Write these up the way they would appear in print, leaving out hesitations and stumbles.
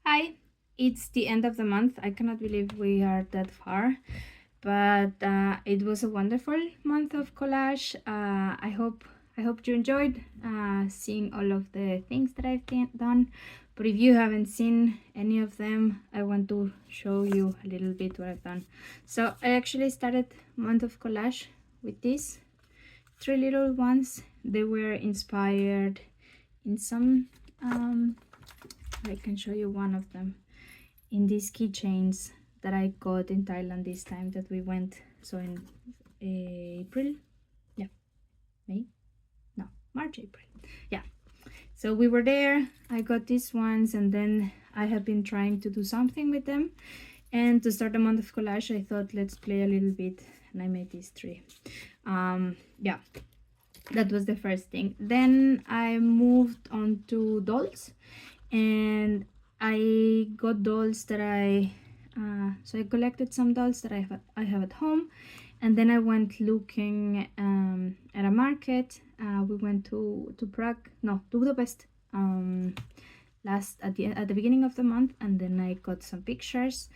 Hi, it's the end of the month. I cannot believe we are that far, but it was a wonderful month of collage. I hope you enjoyed seeing all of the things that I've done. But if you haven't seen any of them, I want to show you a little bit what I've done. So I actually started month of collage with these three little ones. They were inspired in some. I can show you one of them in these keychains that I got in Thailand this time that we went. So in April, yeah, May, no, March, April, yeah. So we were there. I got these ones, and then I have been trying to do something with them. And to start the month of collage, I thought let's play a little bit, and I made these three. Yeah, that was the first thing. Then I moved on to dolls, and I got dolls that so I collected some dolls that I have at home, and then I went looking at a market. We went to Prague, no, to Budapest, at the beginning of the month, and then I got some pictures.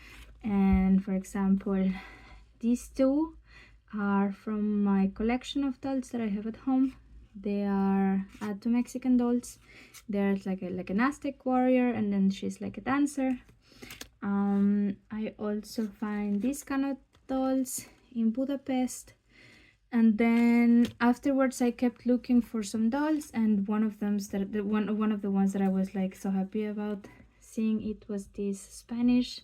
And for example, these two are from my collection of dolls that I have at home. They are two Mexican dolls. There's like an Aztec warrior, and then she's like a dancer. I also find these kind of dolls in Budapest, and then afterwards I kept looking for some dolls, and one of the ones that I was like so happy about seeing it was this Spanish,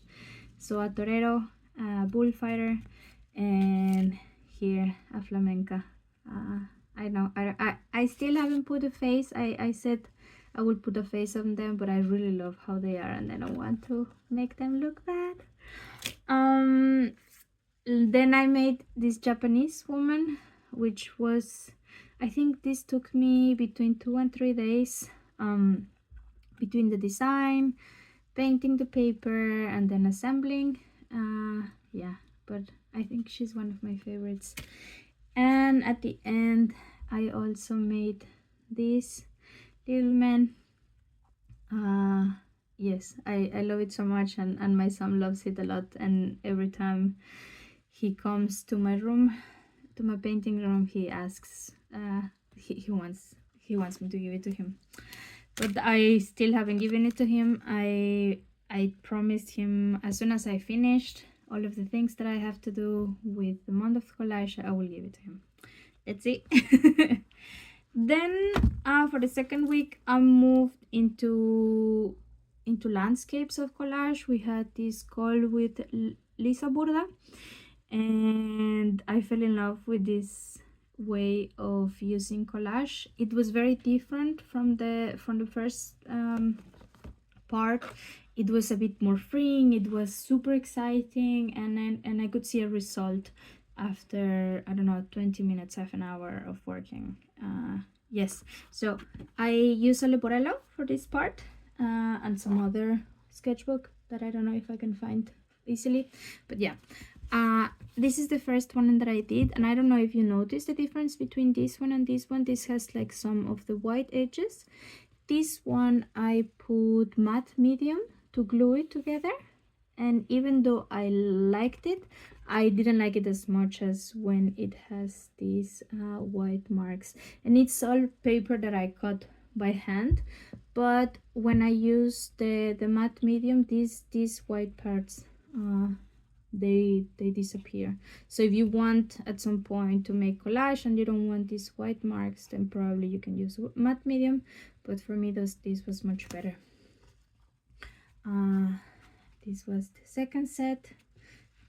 so a torero, a bullfighter, and here a flamenca. I know I still haven't put a face. I said I would put a face on them, but I really love how they are, and I don't want to make them look bad. Then I made this Japanese woman, which was, I think this took me between 2 and 3 days, between the design, painting the paper, and then assembling. Yeah, but I think she's one of my favorites. And at the end I also made this little man. Yes, I love it so much, and my son loves it a lot, and every time he comes to my room, to my painting room, he asks, he wants me to give it to him, but I still haven't given it to him. I promised him as soon as I finished all of the things that I have to do with the month of collage, I will give it to him. Let's see. Then for the second week I moved into landscapes of collage. We had this call with Lisa Burda, and I fell in love with this way of using collage. It was very different from the first part. It was a bit more freeing, it was super exciting, and I could see a result after, I don't know, 20 minutes, half an hour of working. Yes, so I use a Leporello for this part, and some other sketchbook that I don't know if I can find easily, but yeah. This is the first one that I did, and I don't know if you noticed the difference between this one and this one. This has like some of the white edges. This one I put matte medium to glue it together, and even though I liked it, I didn't like it as much as when it has these white marks, and it's all paper that I cut by hand. But when I use the matte medium, these white parts, they disappear. So if you want at some point to make collage and you don't want these white marks, then probably you can use matte medium, but for me this was much better. This was the second set.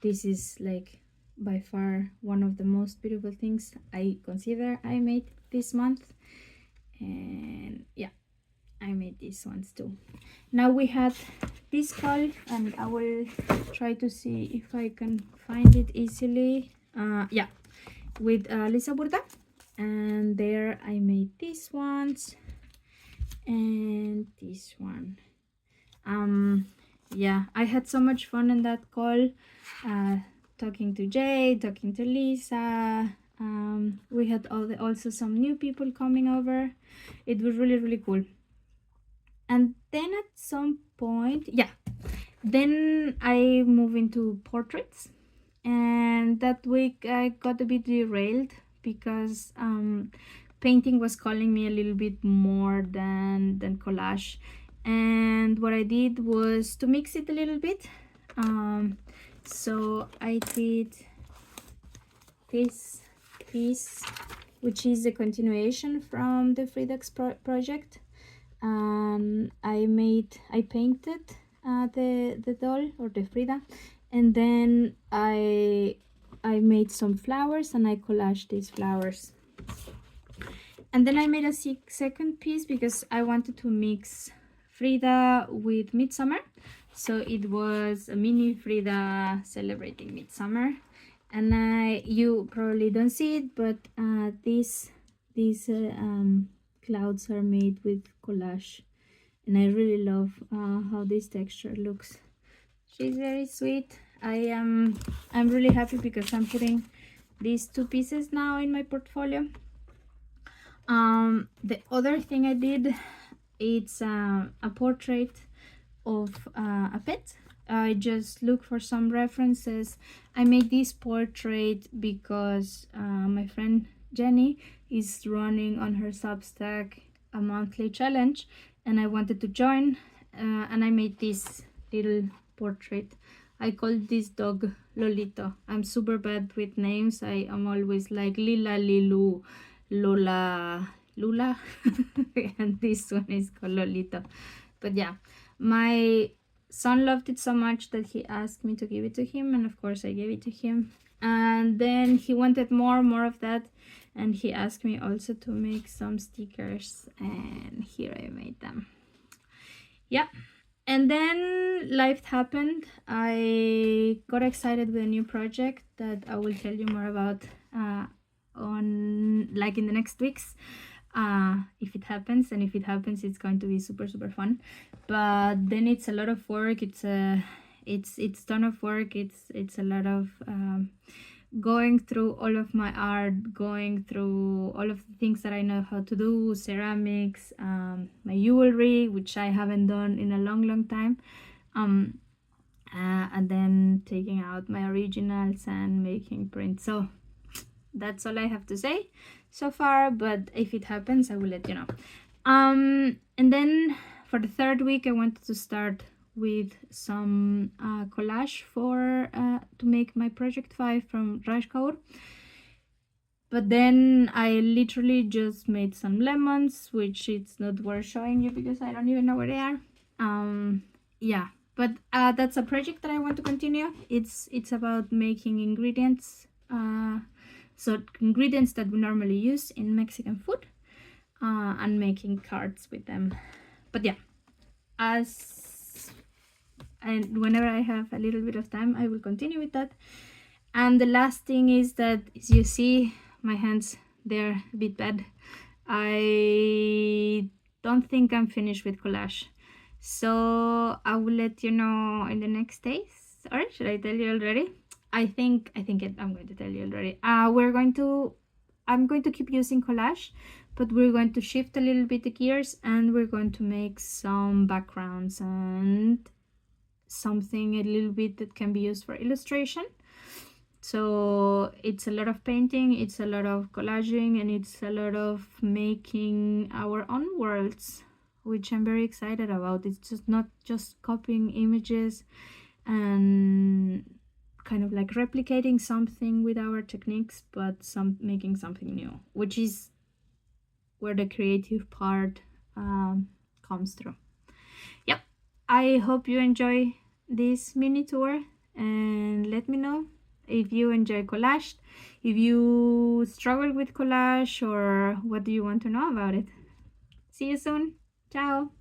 This is like by far one of the most beautiful things I consider I made this month, and yeah, I made these ones too. Now we had this call, and I will try to see if I can find it easily. Yeah, with Lisa Burda, and there I made these ones and this one. Yeah, I had so much fun in that call, talking to Jay, talking to Lisa. We had also some new people coming over. It was really cool. And then at some point, yeah, Then I moved into portraits, and that week I got a bit derailed because painting was calling me a little bit more than collage. And what I did was to mix it a little bit. So I did this piece, which is a continuation from the Frida's project. I painted the doll, or the Frida, and then I made some flowers and I collaged these flowers. And then I made a second piece because I wanted to mix Frida with Midsummer. So it was a mini Frida celebrating Midsummer. And you probably don't see it, but these clouds are made with collage. And I really love how this texture looks. She's very sweet. I'm really happy because I'm putting these two pieces now in my portfolio. The other thing I did, it's a portrait of a pet. I just look for some references. I made this portrait because my friend Jenny is running on her Substack a monthly challenge, and I wanted to join, and I made this little portrait. I called this dog Lolito. I'm super bad with names. I am always like Lila, Lilu, Lola, Lula, and this one is called Lolito. But yeah, my son loved it so much that he asked me to give it to him, and of course I gave it to him. And then he wanted more of that, and he asked me also to make some stickers, and here I made them. Yeah. And then life happened. I got excited with a new project that I will tell you more about on like in the next weeks, if it happens. And if it happens, it's going to be super fun. But then it's a lot of work. It's ton of work. It's a lot of going through all of my art, going through all of the things that I know how to do, ceramics, my jewelry, which I haven't done in a long time, and then taking out my originals and making prints. So that's all I have to say so far, but if it happens, I will let you know. And then for the third week, I wanted to start with some collage for to make my project 5 from Raj Kaur. But then I literally just made some lemons, which it's not worth showing you because I don't even know where they are. Yeah, but that's a project that I want to continue. It's about making ingredients, so ingredients that we normally use in Mexican food, and making cards with them. But yeah, and whenever I have a little bit of time, I will continue with that. And the last thing is that, as you see, my hands, they're a bit bad. I don't think I'm finished with collage, so I will let you know in the next days. Or should I tell you already? I'm going to tell you already. I'm going to keep using collage, but we're going to shift a little bit the gears, and we're going to make some backgrounds and something a little bit that can be used for illustration. So it's a lot of painting, it's a lot of collaging, and it's a lot of making our own worlds, which I'm very excited about. It's just not just copying images and kind of like replicating something with our techniques, but making something new, which is where the creative part comes through. Yep, I hope you enjoy this mini tour, and let me know if you enjoy collage, if you struggle with collage, or what do you want to know about it. See you soon. Ciao.